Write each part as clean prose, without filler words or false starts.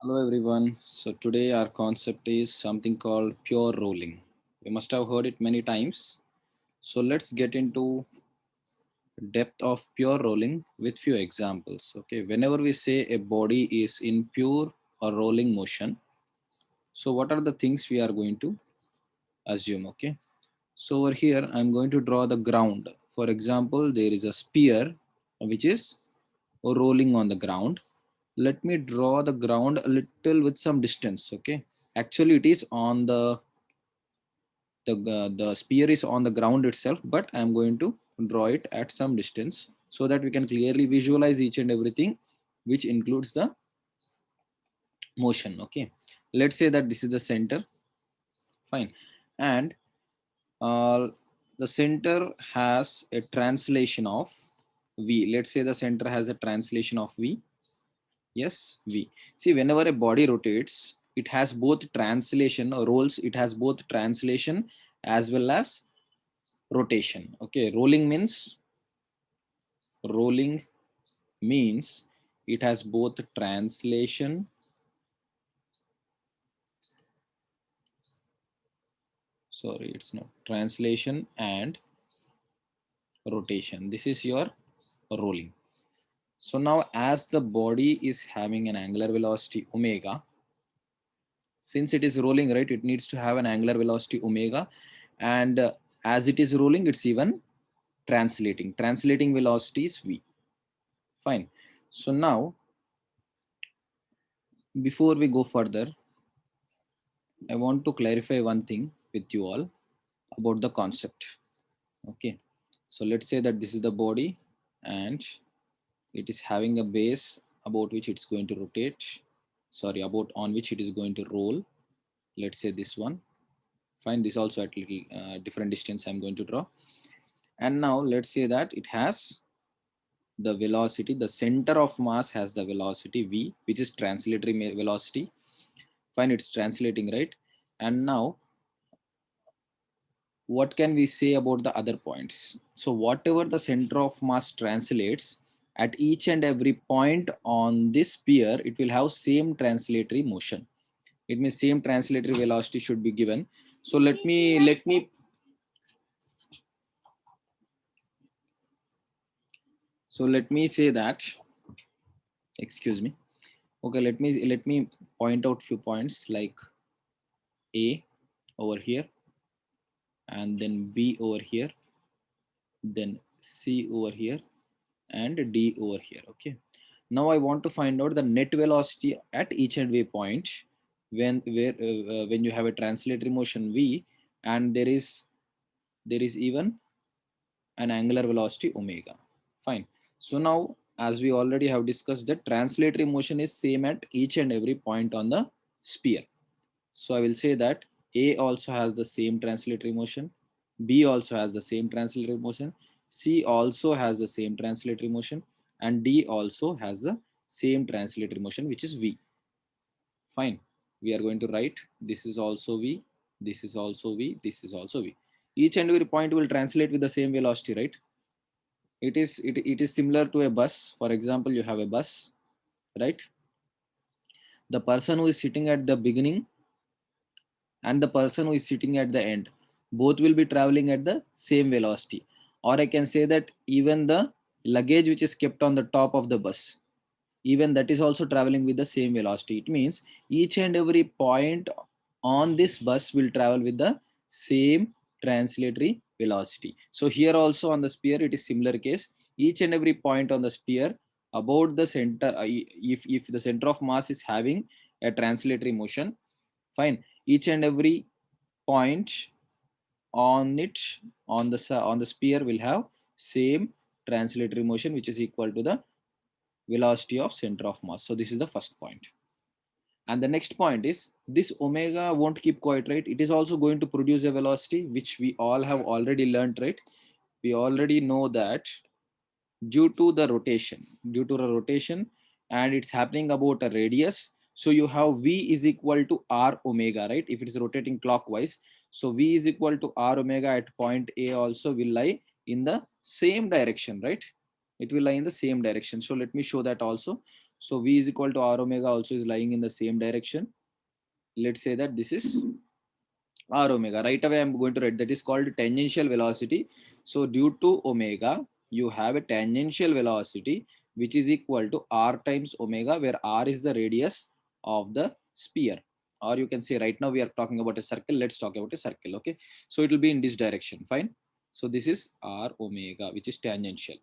Hello everyone. So today our concept is something called pure rolling. You must have heard it many times. So let's get into depth of pure rolling with few examples. Okay, whenever we say a body is in pure or rolling motion, so what are the things we are going to assume? Okay, so over here I'm going to draw the ground. For example, there is a sphere which is rolling on the ground. Let me draw the ground a little with some distance. Okay, actually it is on the sphere is on the ground itself, but I'm going to draw it at some distance so that we can clearly visualize each and everything which includes the motion. Okay, let's say that this is the center. Fine. And uh, the center has a translation of v. Let's say the center has a translation of v. Yes, v. See, whenever a body rotates, it has both translation rolls, it has both translation as well as rotation. Okay, rolling means it has both translation, sorry, it's not translation and rotation. This is your rolling. So now as the body is having an angular velocity omega, since it is rolling, right, it needs to have an angular velocity omega, and as it is rolling, it's even translating velocity is v. Fine. So now before we go further, I want to clarify one thing with you all about the concept. Okay, so let's say that this is the body and it is having a base about which it's going to rotate, sorry, about on which it is going to roll. Let's say this one. Fine, this also at little different distance I'm going to draw. And now let's say that it has the velocity, the center of mass has the velocity v, which is translatory velocity. Fine, it's translating, right? And now what can we say about the other points? So whatever the center of mass translates, at each and every point on this sphere, it will have same translatory motion. It means same translatory velocity should be given. So let me say that, excuse me. Okay, let me point out few points like A over here, and then B over here, then C over here, and D over here. Okay, now I want to find out the net velocity at each and every point when you have a translatory motion v, and there is even an angular velocity omega. Fine. So now, as we already have discussed, that translatory motion is same at each and every point on the sphere. So I will say that A also has the same translatory motion, B also has the same translatory motion, C also has the same translatory motion, and D also has the same translatory motion, which is V. Fine. We are going to write this is also V, this is also V, this is also V. Each and every point will translate with the same velocity, right? It is similar to a bus. For example, you have a bus, right? The person who is sitting at the beginning and the person who is sitting at the end, both will be traveling at the same velocity. Or I can say that even the luggage which is kept on the top of the bus, even that is also traveling with the same velocity. It means each and every point on this bus will travel with the same translatory velocity. So here also on the sphere it is similar case. Each and every point on the sphere about the center, if the center of mass is having a translatory motion, fine, each and every point on it, on the sphere will have same translatory motion, which is equal to the velocity of center of mass. So this is the first point. And the next point is this omega won't keep quiet, right? It is also going to produce a velocity, which we all have already learned, right? We already know that due to the rotation, and it's happening about a radius. So you have v is equal to r omega, right? If it is rotating clockwise, so v is equal to r omega at point A also will lie in the same direction, right? It will lie in the same direction. So let me show that also. So v is equal to r omega also is lying in the same direction. Let's say that this is r omega. Right away I'm going to write that is called tangential velocity. So due to omega, you have a tangential velocity which is equal to r times omega, where r is the radius of the sphere. Or you can say, right now we are talking about a circle, let's talk about a circle. Okay, so it will be in this direction. Fine. So this is r omega, which is tangential,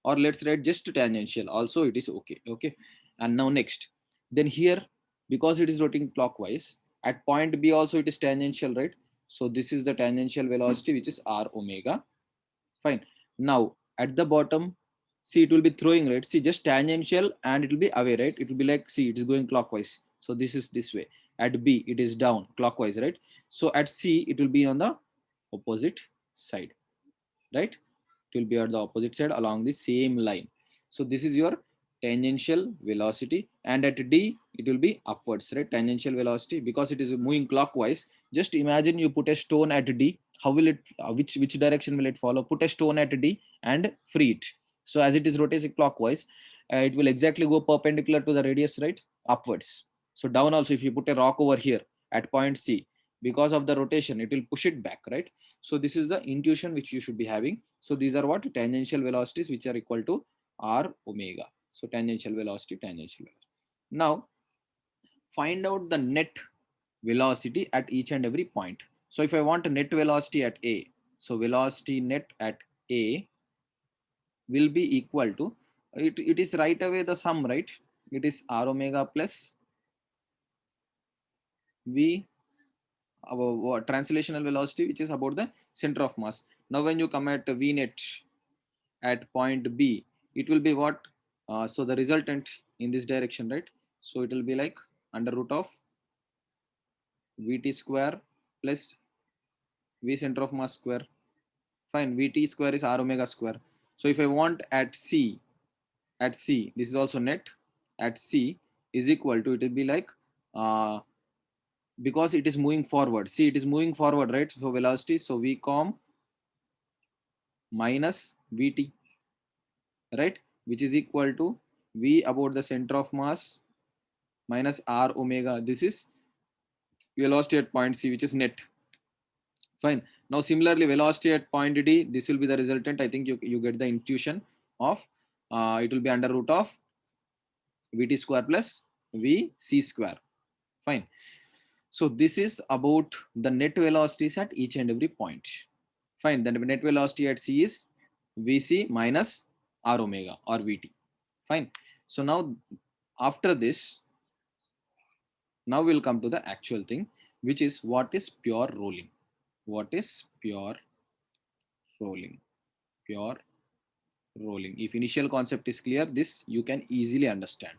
or let's write just tangential also, it is okay. Okay, and now next, then here, because it is rotating clockwise, at point B also it is tangential, right? So this is the tangential velocity, which is r omega. Fine. Now at the bottom, see, it will be throwing, right? See, just tangential and it will be away, right? It will be like, see, it is going clockwise, so this is this way. At B it is down clockwise, right? So at C it will be on the opposite side, right? It will be at the opposite side along the same line. So this is your tangential velocity, and at D it will be upwards, right? Tangential velocity, because it is moving clockwise. Just imagine you put a stone at D. How will it, which direction will it follow? Put a stone at D and free it. So as it is rotating clockwise, it will exactly go perpendicular to the radius, right? Upwards. So down also, if you put a rock over here at point C, because of the rotation, it will push it back, right? So this is the intuition which you should be having. So these are what? Tangential velocities, which are equal to r omega. So tangential velocity, tangential velocity. Now find out the net velocity at each and every point. So if I want a net velocity at A, so velocity net at A will be equal to, it is right away the sum, right? It is r omega plus v, our translational velocity, which is about the center of mass. Now when you come at v net at point B, it will be what? So the resultant in this direction, right? So it will be like under root of Vt square plus V center of mass square. Fine, Vt square is r omega square. So if I want at C, this is also net, at C is equal to, it will be like, uh, because it is moving forward. See, it is moving forward, right? So velocity, so V com minus Vt, right? Which is equal to V about the center of mass minus r omega. This is velocity at point C, which is net. Fine. Now similarly, velocity at point D, this will be the resultant. I think you get the intuition of, it will be under root of Vt square plus Vc square. Fine. So this is about the net velocities at each and every point. Fine. Then the net velocity at C is Vc minus r omega or Vt. Fine. So now after this, now we'll come to the actual thing, which is what is pure rolling. What is pure rolling? Pure rolling. If initial concept is clear, this you can easily understand.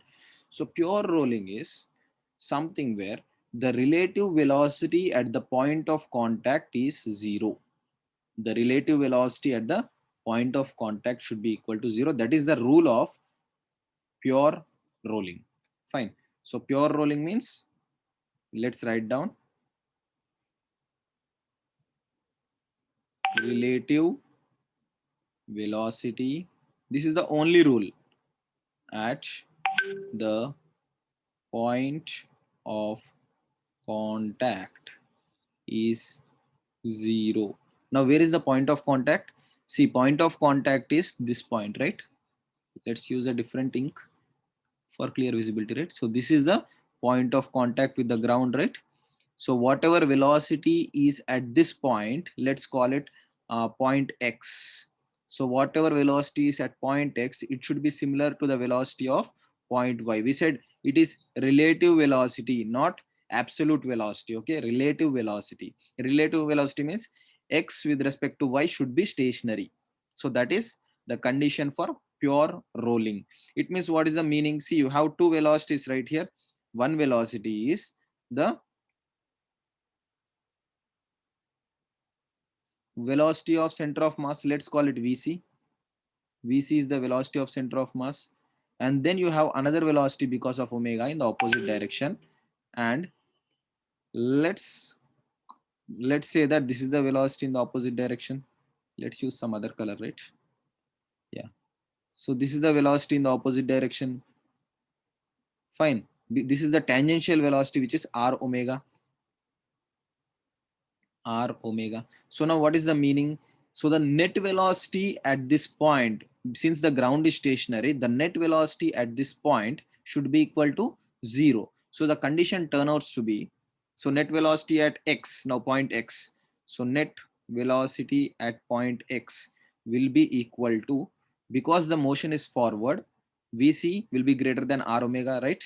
So pure rolling is something where the relative velocity at the point of contact is zero. The relative velocity at the point of contact should be equal to zero. That is the rule of pure rolling. Fine. So pure rolling means, let's write down, relative velocity. This is the only rule at the point of contact is zero. Now where is the point of contact? See, point of contact is this point, right? Let's use a different ink for clear visibility, right? So this is the point of contact with the ground, right? So whatever velocity is at this point, let's call it point X. So whatever velocity is at point X, it should be similar to the velocity of point Y. We said it is relative velocity, not absolute velocity. Okay, relative velocity. Relative velocity means X with respect to Y should be stationary. So that is the condition for pure rolling. It means, what is the meaning? See, you have two velocities right here. One velocity is the velocity of center of mass, let's call it Vc. Vc is the velocity of center of mass, and then you have another velocity because of omega in the opposite direction. And let's say that this is the velocity in the opposite direction. Let's use some other color, right? Yeah, so this is the velocity in the opposite direction. Fine. This is the tangential velocity, which is r omega. R omega. So now what is the meaning? So the net velocity at this point, since the ground is stationary, the net velocity at this point should be equal to 0. So the condition turns out to be, so net velocity at x, now point x. So net velocity at point x will be equal to, because the motion is forward, Vc will be greater than r omega, right?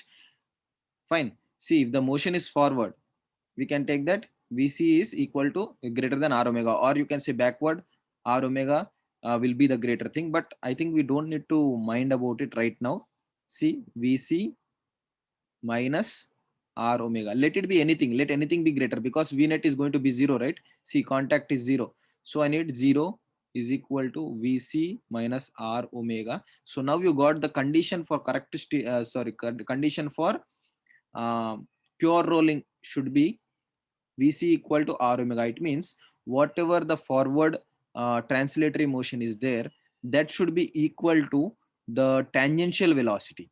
Fine. See, if the motion is forward, we can take that Vc is equal to greater than r omega, or you can say backward r omega will be the greater thing. But I think we don't need to mind about it right now. See, Vc minus r omega. Let it be anything. Let anything be greater, because V net is going to be 0, right? See, contact is 0. So I need 0 is equal to Vc minus r omega. So now you got the condition for characteristic, condition for pure rolling should be Vc equal to r omega. It means whatever the forward translatory motion is there, that should be equal to the tangential velocity.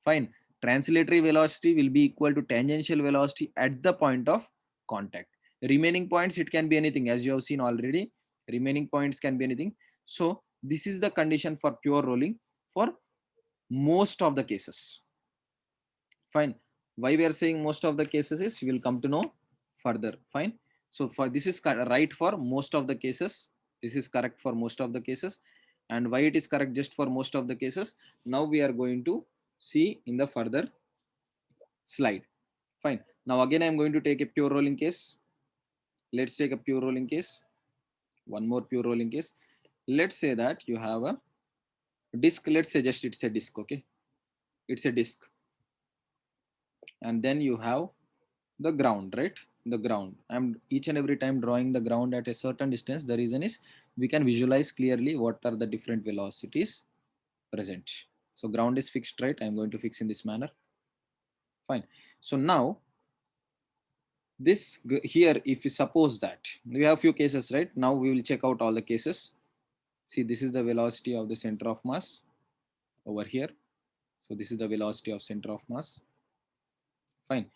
Fine. Translatory velocity will be equal to tangential velocity at the point of contact. Remaining points, it can be anything, as you have seen already. Remaining points can be anything. So this is the condition for pure rolling for most of the cases. Fine. Why we are saying most of the cases is we will come to know further. Fine. So for this is right for most of the cases. This is correct for most of the cases. And why it is correct just for most of the cases, now we are going to see in the further slide. Fine. Now again I am going to take a pure rolling case. Let's take a pure rolling case. One more pure rolling case. Let's say that you have a disk. Let's say just it's a disk. Okay. It's a disk. And then you have the ground, right? The ground. I'm each and every time drawing the ground at a certain distance. The reason is we can visualize clearly what are the different velocities present. So ground is fixed, right? I'm going to fix in this manner. Fine. So now this here, if you suppose that we have few cases, right? Now we will check out all the cases. See, this is the velocity of the center of mass over here. So this is the velocity of center of mass. Fine.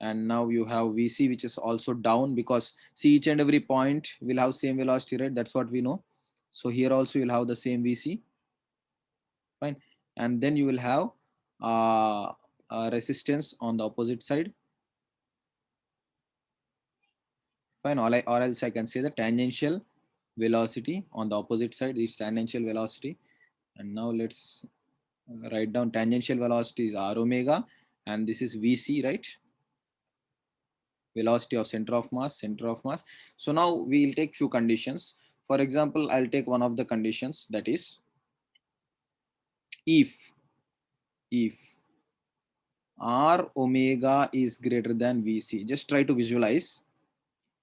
And now you have Vc, which is also down, because see, each and every point will have same velocity, right? That's what we know. So here also you'll have the same Vc. Fine. And then you will have a resistance on the opposite side. Fine. Or else I can say the tangential velocity on the opposite side is tangential velocity. And now let's write down tangential velocity is r omega, and this is Vc, right? Velocity of center of mass, center of mass. So now we will take few conditions. For example, I'll take one of the conditions, that is if r omega is greater than Vc. Just try to visualize.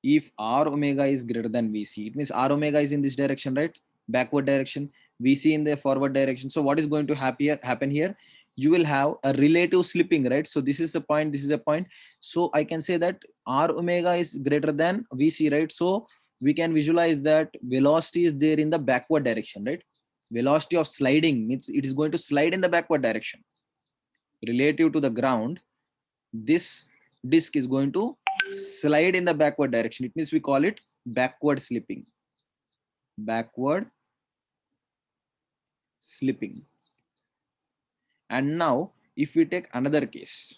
If r omega is greater than Vc, it means r omega is in this direction, right? Backward direction, Vc in the forward direction. So what is going to happen here? You will have a relative slipping, right? So this is a point, this is a point. So I can say that r omega is greater than Vc, right? So we can visualize that velocity is there in the backward direction, right? Velocity of sliding means it is going to slide in the backward direction. Relative to the ground, this disk is going to slide in the backward direction. It means we call it backward slipping. Backward slipping. And now if we take another case,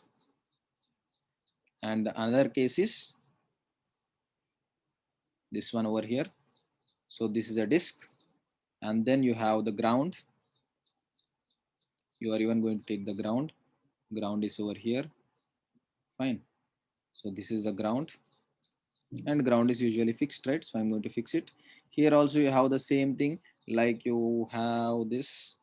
and the another case is this one over here. So this is a disk, and then you have the ground. You are even going to take the ground. Ground is over here. Fine. So this is the ground, and ground is usually fixed, right? So I'm going to fix it. Here also you have the same thing, like you have this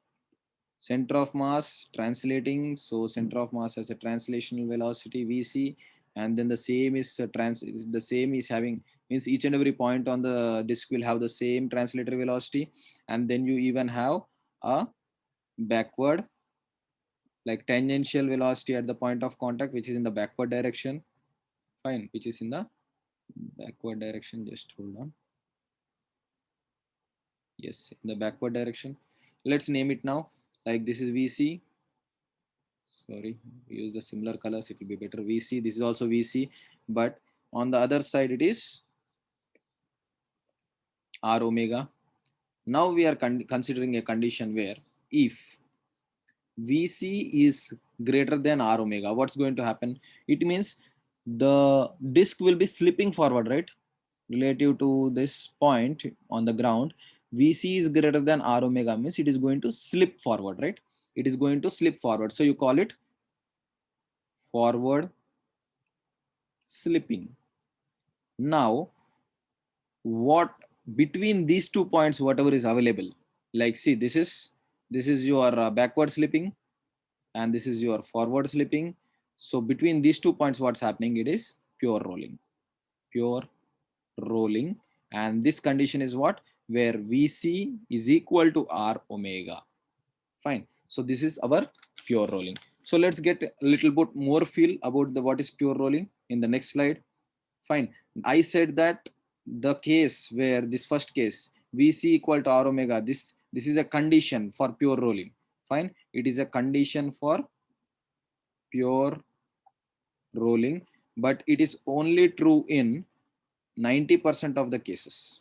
center of mass translating. So center of mass has a translational velocity Vc, and then the same is the same is having, means each and every point on the disk will have the same translatory velocity. And then you even have a backward, like tangential velocity at the point of contact, which is in the backward direction. Fine, which is in the backward direction. Just hold on. Yes, in the backward direction. Let's name it now. Like this is Vc. sorry, use the similar colors, it will be better. VC, this is also VC, but on the other side it is R omega. Now we are considering a condition where if VC is greater than R omega, what's going to happen? It means the disk will be slipping forward, right? Relative to this point on the ground, VC is greater than R omega means it is going to slip forward, right? It is going to slip forward. So you call it forward slipping. Now, what between these 2 points, whatever is available, like see, this is your backward slipping and this is your forward slipping. So between these 2 points, what's happening? It is pure rolling, pure rolling. And this condition is what? Where VC is equal to R omega. Fine. So this is our pure rolling. So let's get a little bit more feel about the what is pure rolling in the next slide. Fine. I said that the case where this first case VC equal to R omega, this is a condition for pure rolling. Fine. It is a condition for pure rolling, but it is only true in 90% of the cases.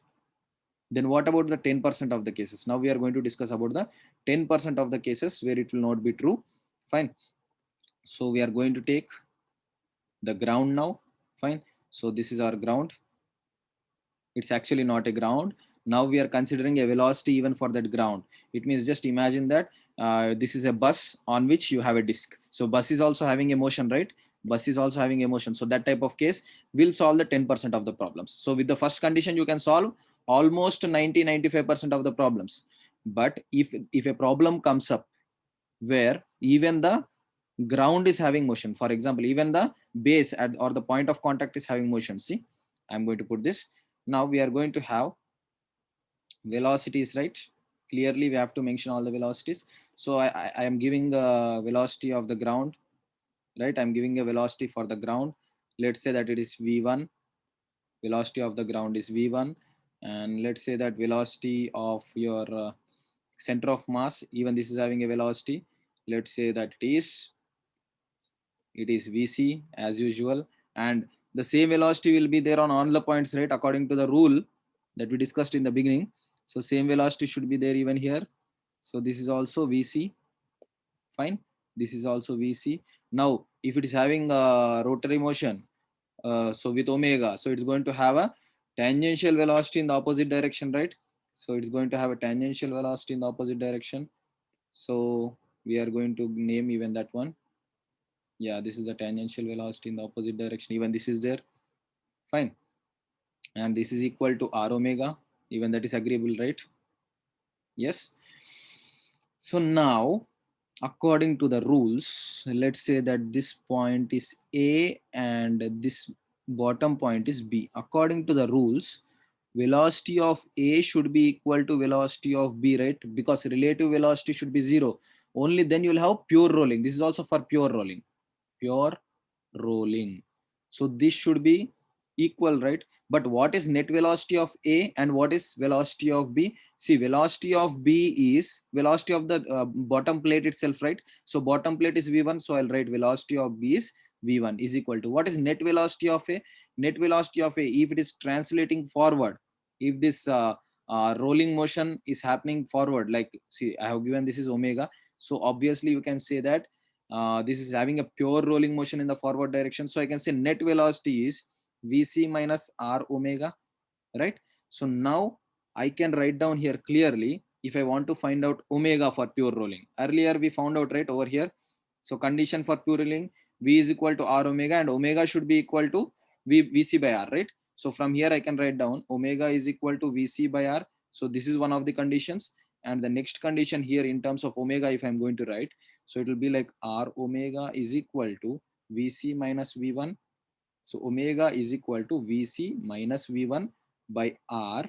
Then what about the 10% of the cases? Now we are going to discuss about the 10% of the cases where it will not be true. Fine. So we are going to take the ground now. Fine. So this is our ground. It's actually not a ground. Now we are considering a velocity even for that ground. It means just imagine that this is a bus on which you have a disk. So bus is also having a motion, right? Bus is also having a motion. So that type of case will solve the 10% of the problems. So with the first condition, you can solve almost 90-95% of the problems. But if a problem comes up where even the ground is having motion, for example, even the base at or the point of contact is having motion. See, I'm going to put this. Now we are going to have velocities, right? Clearly we have to mention all the velocities. So I am giving a velocity of the ground, right? I'm giving a velocity for the ground. Let's say that it is V1. Velocity of the ground is V1. And let's say that velocity of your center of mass, even this is having a velocity. Let's say that it is VC as usual. And the same velocity will be there on all the points, right? According to the rule that we discussed in the beginning. So same velocity should be there even here. So this is also VC. Fine. This is also VC. Now, if it is having a rotary motion, so with omega, so it's going to have a tangential velocity in the opposite direction, right? So it's going to have a tangential velocity in the opposite direction. So we are going to name even that one. Yeah, this is the tangential velocity in the opposite direction. Even this is there. Fine. And this is equal to R omega. Even that is agreeable, right? Yes. So now, according to the rules, let's say that this point is A and this bottom point is B. According to the rules, velocity of A should be equal to velocity of B, right? Because relative velocity should be 0. Only then you'll have pure rolling. This is also for pure rolling. Pure rolling. So this should be equal, right? But what is net velocity of A and what is velocity of B? See, velocity of B is velocity of the bottom plate itself, right? So bottom plate is V1. So I'll write velocity of B is V1 is equal to what is net velocity of A? Net velocity of A, if it is translating forward, if this rolling motion is happening forward, like see, I have given this is omega. So obviously you can say that this is having a pure rolling motion in the forward direction. So I can say net velocity is VC minus R omega, right? So now I can write down here clearly if I want to find out omega for pure rolling. Earlier we found out right over here. So condition for pure rolling, V is equal to R omega and omega should be equal to VC by R, right? So from here I can write down omega is equal to VC by R. So this is one of the conditions. And the next condition here in terms of omega, if I'm going to write, so it will be like R omega is equal to VC minus V1. So omega is equal to VC minus V1 by R.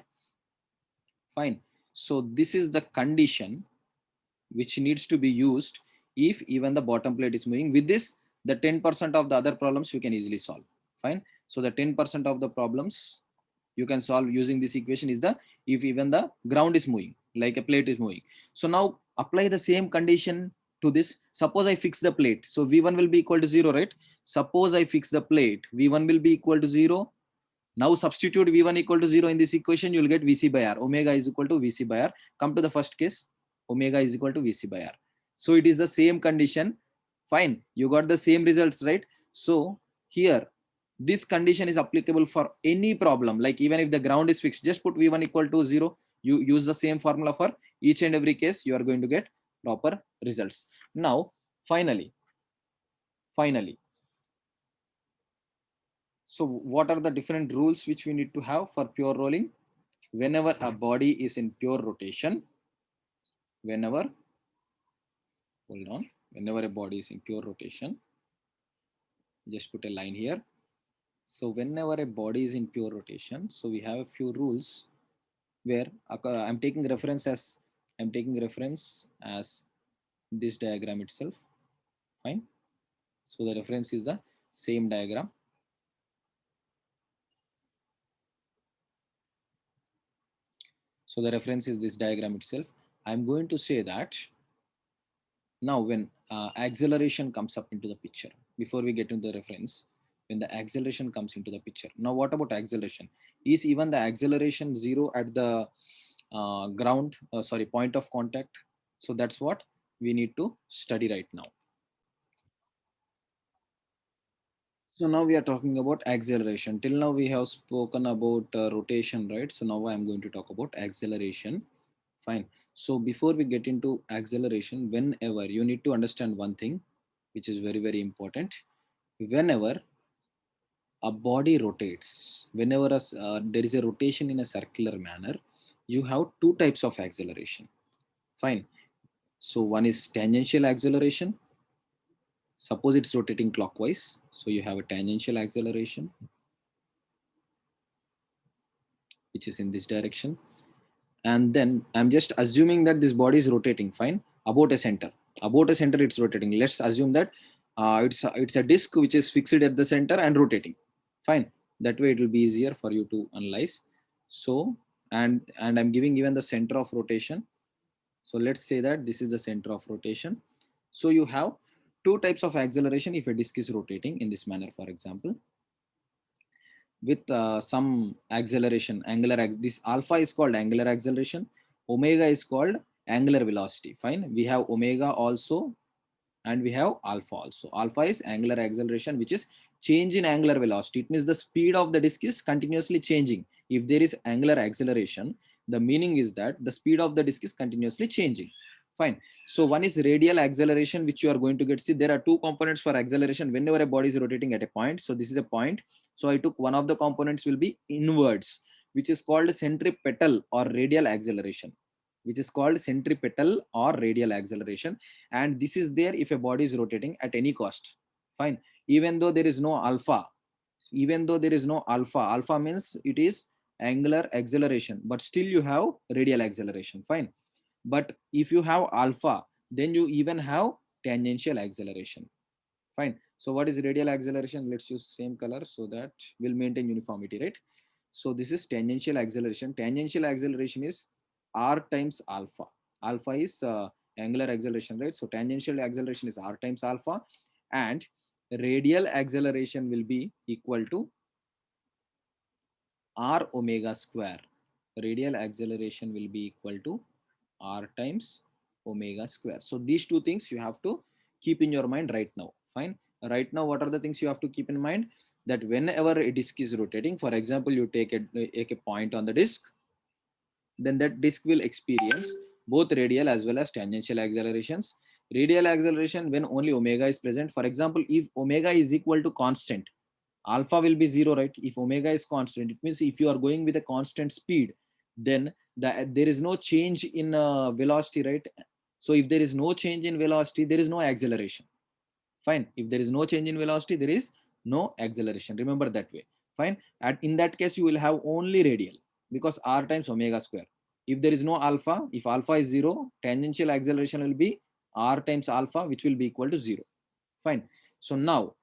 Fine. So this is the condition which needs to be used if even the bottom plate is moving. With this, the 10% of the other problems you can easily solve. Fine. So the 10% of the problems you can solve using this equation is the if even the ground is moving, like a plate is moving. So now apply the same condition to this. Suppose I fix the plate. So V1 will be equal to 0, right? Suppose I fix the plate. V1 will be equal to 0. Now substitute V1 equal to 0 in this equation. You will get VC by R. Omega is equal to VC by R. Come to the first case. Omega is equal to VC by R. So it is the same condition. Fine. You got the same results, right? So here, this condition is applicable for any problem. Like even if the ground is fixed, just put V1 equal to 0. You use the same formula for each and every case. You are going to get proper results. Now, finally, so what are the different rules which we need to have for pure rolling? Whenever a body is in pure rotation, whenever a body is in pure rotation, just put a line here. So whenever a body is in pure rotation, so we have a few rules where I'm taking reference as this diagram itself. Fine. So the reference is the same diagram. So the reference is this diagram itself. I'm going to say that now when acceleration comes up into the picture, before we get into the reference, when the acceleration comes into the picture. Now what about acceleration? Is even the acceleration 0 at the point of contact? So that's what we need to study right now. So now we are talking about acceleration. Till now we have spoken about rotation, right? So now I'm going to talk about acceleration. Fine. So before we get into acceleration, whenever you need to understand one thing, which is very, very important. Whenever a body rotates, whenever there is a rotation in a circular manner, you have two types of acceleration. Fine. So one is tangential acceleration. Suppose it's rotating clockwise. So you have a tangential acceleration, which is in this direction. And then I'm just assuming that this body is rotating, fine, about a center. About a center, it's rotating. Let's assume that it's a disc which is fixed at the center and rotating. Fine. That way it will be easier for you to analyze. So, and I'm giving even the center of rotation. So let's say that this is the center of rotation. So you have two types of acceleration if a disc is rotating in this manner, for example, with some acceleration, this alpha is called angular acceleration, omega is called angular velocity. Fine. We have omega also and we have alpha also. Alpha is angular acceleration, which is change in angular velocity. It means the speed of the disk is continuously changing. If there is angular acceleration, the meaning is that the speed of the disk is continuously changing. Fine. So one is radial acceleration, which you are going to get. See, there are two components for acceleration whenever a body is rotating at a point. So this is a point. So I took one of the components will be inwards, which is called centripetal or radial acceleration, and this is there if a body is rotating at any cost. Fine. Even though there is no alpha, alpha means it is angular acceleration, but still you have radial acceleration. Fine. But if you have alpha, then you even have tangential acceleration. Fine. So what is radial acceleration? Let's use same color so that we'll maintain uniformity, right? So this is tangential acceleration. Tangential acceleration is r times alpha. Alpha is angular acceleration, right? So tangential acceleration is r times alpha, and radial acceleration will be equal to r omega square. Radial acceleration will be equal to r times omega square. So these two things you have to keep in your mind right now. Fine. Right now, what are the things you have to keep in mind? That whenever a disk is rotating, for example, you take a point on the disk, then that disk will experience both radial as well as tangential accelerations. Radial acceleration when only omega is present. For example, if omega is equal to constant, alpha will be 0, right? If omega is constant, it means if you are going with a constant speed, then there is no change in velocity, right? So if there is no change in velocity, there is no acceleration. Fine. If there is no change in velocity, there is no acceleration. Remember that way. Fine. And in that case, you will have only radial because r times omega square. If there is no alpha, if alpha is 0, tangential acceleration will be r times alpha, which will be equal to 0. Fine. So now,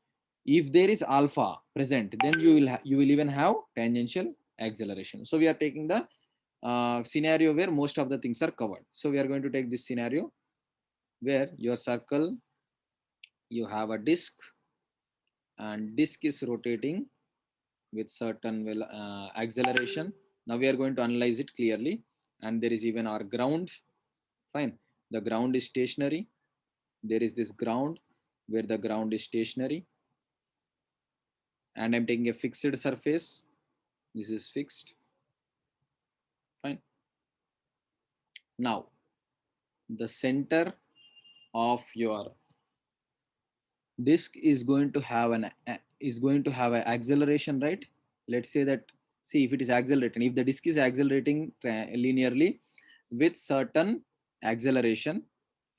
if there is alpha present, then you will even have tangential acceleration. So we are taking the scenario where most of the things are covered. So we are going to take this scenario. where your circle, you have a disk, and disk is rotating with certain acceleration. Now we are going to analyze it clearly. And there is even our ground. Fine. The ground is stationary. There is this ground where the ground is stationary. And I'm taking a fixed surface. This is fixed. Fine. Now, the center of your disk is going to have an acceleration, right? Let's say that, see, if it is accelerating, if the disk is accelerating linearly with certain acceleration,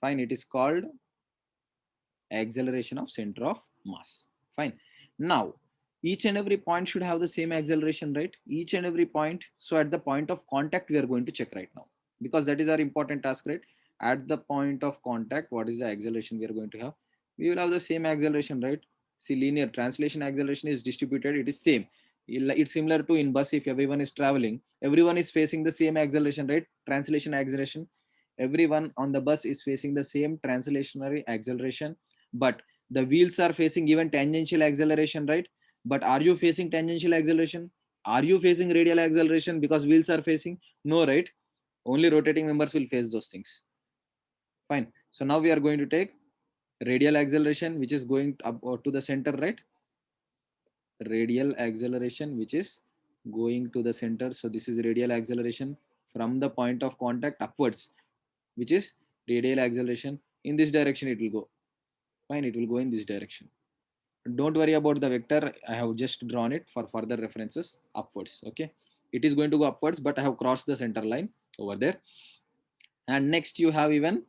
fine, it is called acceleration of center of mass. Fine. Now each and every point should have the same acceleration, right? Each and every point. So at the point of contact we are going to check right now, because that is our important task, right? At the point of contact, what is the acceleration we are going to have? We will have the same acceleration, right? See, linear translation acceleration is distributed, it is same. It's similar to in bus. If everyone is traveling, everyone is facing the same acceleration, right? Translation acceleration, everyone on the bus is facing the same translationary acceleration, but the wheels are facing even tangential acceleration, right? But are you facing tangential acceleration? Are you facing radial acceleration because wheels are facing? No, right? Only rotating members will face those things. Fine. So now we are going to take radial acceleration, which is going up to the center, right? Radial acceleration, which is going to the center. So this is radial acceleration from the point of contact upwards, which is radial acceleration. In this direction it will go. Fine, it will go in this direction. Don't worry about the vector. I have just drawn it for further references upwards. Okay, it is going to go upwards, but I have crossed the center line over there. And next you have even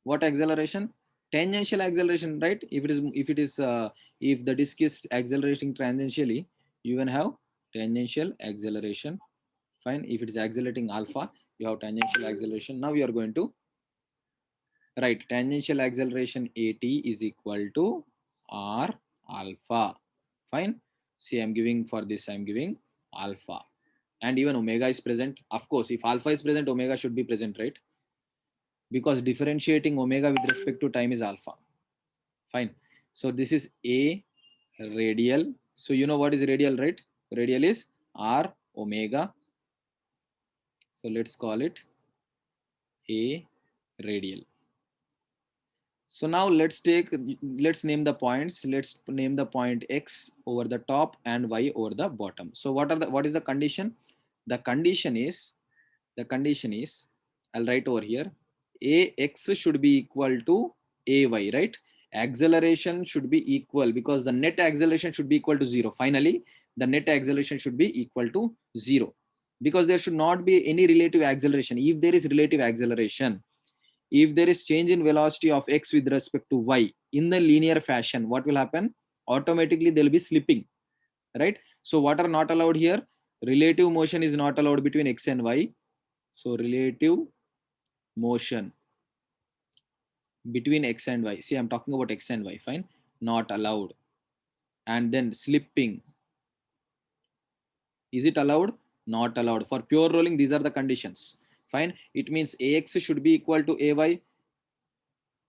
what acceleration? Tangential acceleration, right? If the disk is accelerating tangentially, you even have tangential acceleration. Fine. If it is accelerating alpha, you have tangential acceleration. Now we are going to write tangential acceleration at is equal to r alpha. Fine. See, I'm giving for this, I'm giving alpha, and even omega is present. Of course, if alpha is present, omega should be present, right? Because differentiating omega with respect to time is alpha. Fine. So this is a radial. So you know what is radial, right? Radial is r omega. So let's call it a radial. So now let's name the points. Let's name the point x over the top and y over the bottom. So what is the condition? The condition is, I'll write over here, ax should be equal to ay, right? Acceleration should be equal, because the net acceleration should be equal to 0. Finally, the net acceleration should be equal to 0, because there should not be any relative acceleration. If there is relative acceleration, if there is change in velocity of x with respect to y in the linear fashion, what will happen? Automatically there will be slipping, right? So what are not allowed here? Relative motion is not allowed between x and y. So relative motion between x and y, see, I'm talking about x and y, fine, not allowed. And then slipping, is it allowed? Not allowed. For pure rolling, these are the conditions. Fine. It means ax should be equal to ay.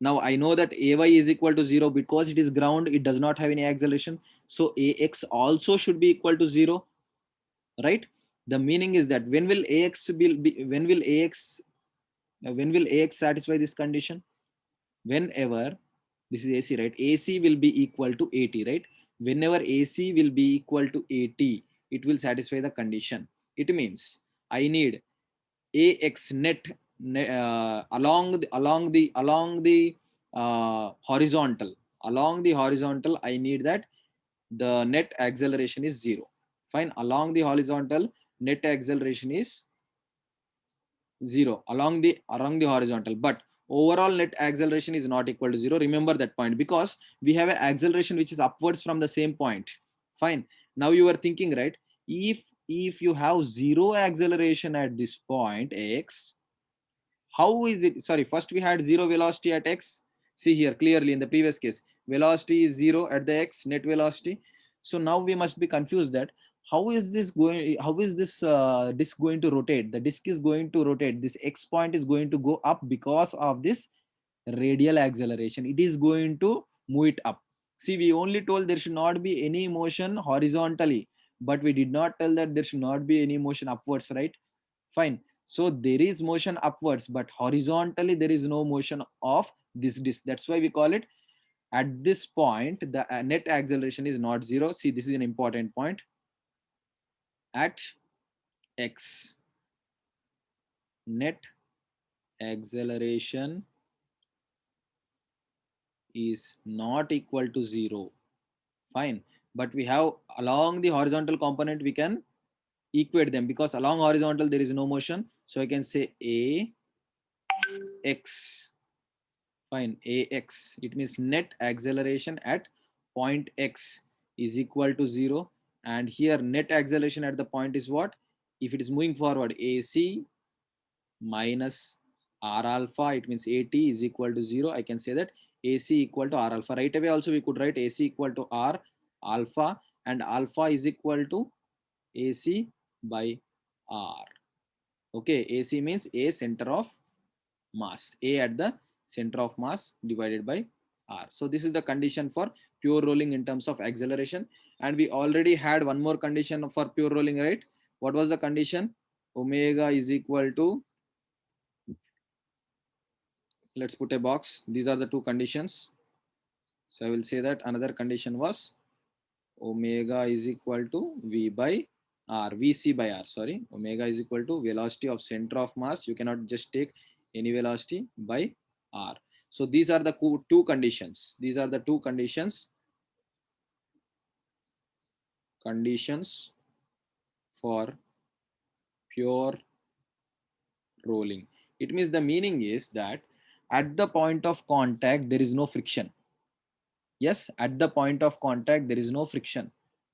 Now I know that ay is equal to 0 because it is ground, it does not have any acceleration. So ax also should be equal to 0, right? The meaning is that when will ax satisfy this condition? Whenever, this is AC, right? AC will be equal to AT, right? Whenever AC will be equal to AT, it will satisfy the condition. It means I need AX net, along the horizontal. Along the horizontal, I need that the net acceleration is 0. Fine. Along the horizontal, net acceleration is 0 along the horizontal, but overall net acceleration is not equal to 0. Remember that point, because we have an acceleration which is upwards from the same point. Fine. Now you are thinking, right? If you have 0 acceleration at this point x, how is it? Sorry, first we had 0 velocity at x. See here clearly in the previous case, velocity is 0 at the x, net velocity. So now we must be confused that how is this disk going to rotate? The disk is going to rotate. This x point is going to go up because of this radial acceleration. It is going to move it up. See, we only told there should not be any motion horizontally, but we did not tell that there should not be any motion upwards, right? Fine. So there is motion upwards, but horizontally there is no motion of this disk. That's why we call it, at this point, the net acceleration is not zero. See, this is an important point. At x, net acceleration is not equal to zero. Fine. But we have along the horizontal component, we can equate them, because along horizontal there is no motion. So I can say ax. Fine, ax. It means net acceleration at point x is equal to 0. And here net acceleration at the point is what? If it is moving forward, ac minus r alpha, it means at is equal to 0. I can say that ac equal to r alpha. Right away also we could write ac equal to r alpha, and alpha is equal to ac by r. Okay, ac means a center of mass, a at the center of mass divided by r. So this is the condition for pure rolling in terms of acceleration. And we already had one more condition for pure rolling, right? What was the condition? Omega is equal to, let's put a box. These are the two conditions. So I will say that another condition was omega is equal to v by r, vc by r, sorry. Omega is equal to velocity of center of mass. You cannot just take any velocity by r. So these are the two conditions. These are the two conditions for pure rolling. It means the meaning is that at the point of contact, there is no friction. Yes, at the point of contact, there is no friction.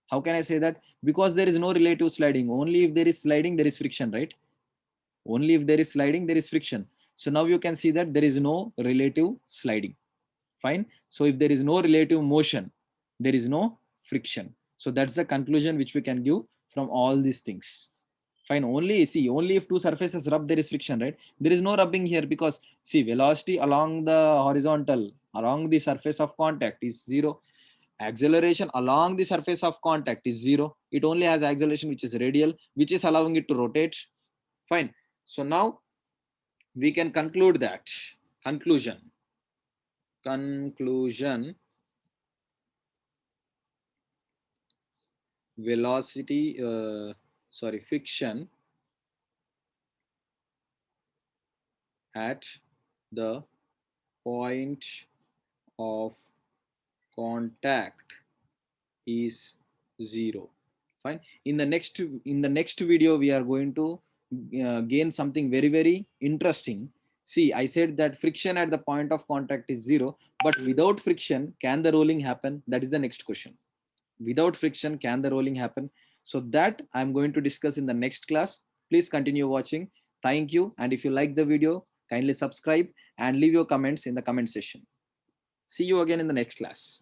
How can I say that? Because there is no relative sliding. Only if there is sliding, there is friction, right? Only if there is sliding, there is friction. So now you can see that there is no relative sliding. Fine. So if there is no relative motion, there is no friction. So that's the conclusion which we can give from all these things. Fine. Only see, only if two surfaces rub, there is friction, right? There is no rubbing here, because see, velocity along the horizontal, along the surface of contact is 0. Acceleration along the surface of contact is 0. It only has acceleration which is radial, which is allowing it to rotate. Fine. So now we can conclude that. Conclusion. Velocity, friction at the point of contact is 0. Fine. In the next video, we are going to gain something very interesting. See, I said that friction at the point of contact is 0, but without friction, can the rolling happen? That is the next question. Without friction, can the rolling happen? So that I'm going to discuss in the next class. Please continue watching. Thank you. And if you like the video, kindly subscribe and leave your comments in the comment section. See you again in the next class.